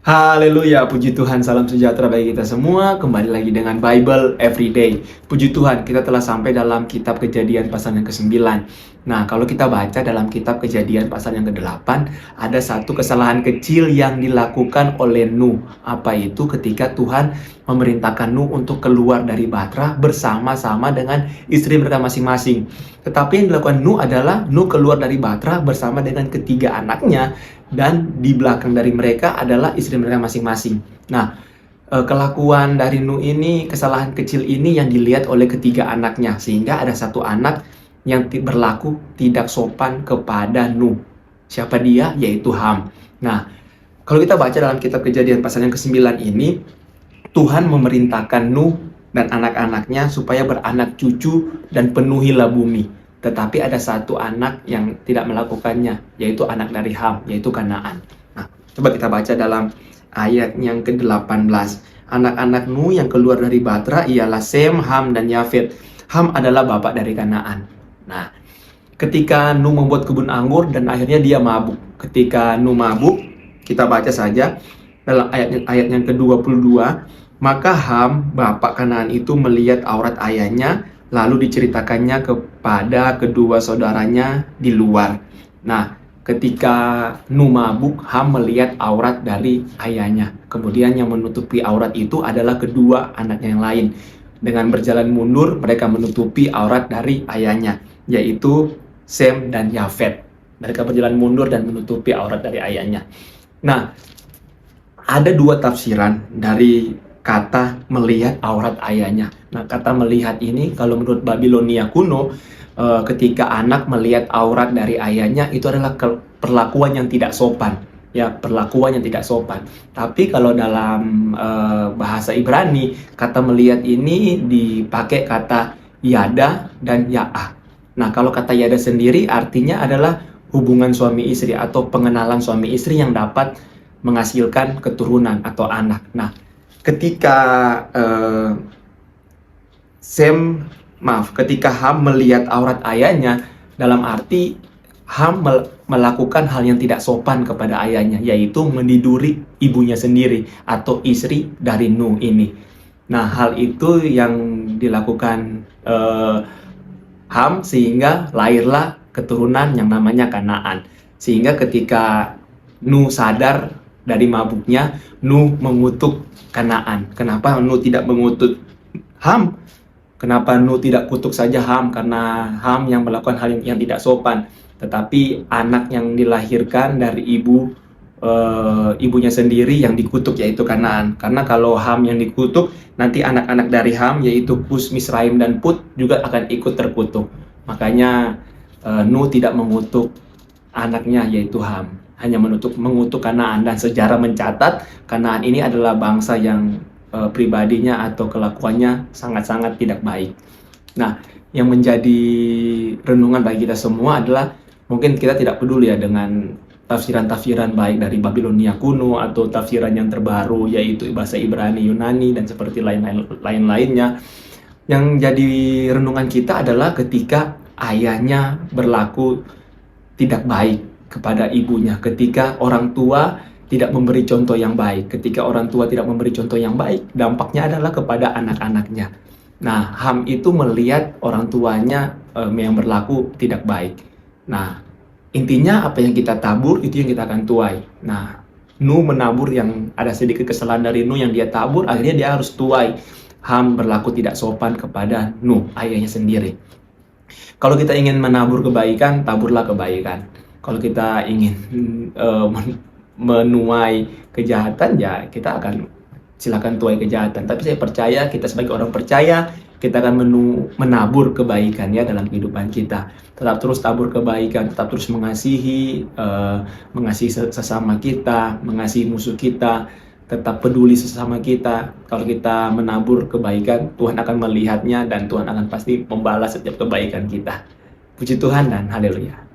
Haleluya, puji Tuhan, salam sejahtera bagi kita semua. Kembali lagi dengan Bible Everyday. Puji Tuhan, kita telah sampai dalam kitab Kejadian pasal yang ke-9. Nah, kalau kita baca dalam kitab Kejadian pasal yang ke-8, ada satu kesalahan kecil yang dilakukan oleh Nuh. Apa itu? Ketika Tuhan memerintahkan Nuh untuk keluar dari Batra bersama-sama dengan istri mereka masing-masing. Tetapi yang dilakukan Nuh adalah Nuh keluar dari Batra bersama dengan ketiga anaknya, dan di belakang dari mereka adalah istri mereka masing-masing. Nah, kelakuan dari Nuh ini, kesalahan kecil ini yang dilihat oleh ketiga anaknya, sehingga ada satu anak yang berlaku tidak sopan kepada Nuh. Siapa dia? Yaitu Ham. Nah, kalau kita baca dalam kitab Kejadian pasal yang ke-9 ini, Tuhan memerintahkan Nuh dan anak-anaknya supaya beranak cucu dan penuhilah bumi. Tetapi ada satu anak yang tidak melakukannya, yaitu anak dari Ham, yaitu Kanaan. Nah, coba kita baca dalam ayat yang ke-18. Anak-anak Nuh yang keluar dari Batra ialah Sem, Ham, dan Yafet. Ham adalah bapak dari Kanaan. Nah, ketika Nuh membuat kebun anggur dan akhirnya dia mabuk. Ketika Nuh mabuk, kita baca saja dalam ayat yang ke-22. Maka Ham, bapak Kanaan itu melihat aurat ayahnya, lalu diceritakannya kepada kedua saudaranya di luar. Nah, ketika Nuh mabuk, Ham melihat aurat dari ayahnya. Kemudian yang menutupi aurat itu adalah kedua anaknya yang lain. Dengan berjalan mundur, mereka menutupi aurat dari ayahnya, yaitu Sem dan Yafet. Mereka berjalan mundur dan menutupi aurat dari ayahnya. Nah, ada dua tafsiran dari kata melihat aurat ayahnya. Nah, kata melihat ini kalau menurut Babilonia kuno, ketika anak melihat aurat dari ayahnya, itu adalah perlakuan yang tidak sopan. Ya, perlakuan yang tidak sopan. Tapi kalau dalam bahasa Ibrani, kata melihat ini dipakai kata yada dan ya'ah. Nah, kalau kata yada sendiri artinya adalah hubungan suami istri atau pengenalan suami istri yang dapat menghasilkan keturunan atau anak. Nah, ketika ketika Ham melihat aurat ayahnya, dalam arti Ham melakukan hal yang tidak sopan kepada ayahnya, yaitu meniduri ibunya sendiri atau istri dari Nuh ini. Nah, hal itu yang dilakukan Ham sehingga lahirlah keturunan yang namanya Kanaan. Sehingga ketika Nuh sadar dari mabuknya, Nuh mengutuk Kanaan. Kenapa Nuh tidak mengutuk Ham? Kenapa Nuh tidak kutuk saja Ham? Karena Ham yang melakukan hal yang tidak sopan. Tetapi anak yang dilahirkan dari ibunya sendiri yang dikutuk, yaitu Kanaan. Karena kalau Ham yang dikutuk, nanti anak-anak dari Ham, yaitu Kus, Misraim, dan Put juga akan ikut terkutuk. Makanya Nuh tidak mengutuk anaknya, yaitu Ham. Hanya mengutuk Kanaan, dan sejarah mencatat Kanaan ini adalah bangsa yang pribadinya atau kelakuannya sangat-sangat tidak baik. Nah, yang menjadi renungan bagi kita semua adalah mungkin kita tidak peduli ya dengan tafsiran-tafsiran baik dari Babilonia kuno atau tafsiran yang terbaru yaitu bahasa Ibrani, Yunani, dan seperti lain-lainnya. Yang jadi renungan kita adalah ketika ayahnya berlaku tidak baik kepada ibunya, ketika orang tua tidak memberi contoh yang baik. Ketika orang tua tidak memberi contoh yang baik, dampaknya adalah kepada anak-anaknya. Nah, Ham itu melihat orang tuanya yang berlaku tidak baik. Nah, intinya apa yang kita tabur, itu yang kita akan tuai. Nah, Nuh menabur yang ada sedikit kesalahan dari Nuh yang dia tabur, akhirnya dia harus tuai. Ham berlaku tidak sopan kepada Nuh, ayahnya sendiri. Kalau kita ingin menabur kebaikan, taburlah kebaikan. Kalau kita ingin menuai kejahatan, ya kita akan silakan tuai kejahatan. Tapi saya percaya kita sebagai orang percaya, kita akan menabur kebaikan ya dalam kehidupan kita. Tetap terus tabur kebaikan, tetap terus mengasihi sesama kita, mengasihi musuh kita, tetap peduli sesama kita. Kalau kita menabur kebaikan, Tuhan akan melihatnya dan Tuhan akan pasti membalas setiap kebaikan kita. Puji Tuhan dan haleluya.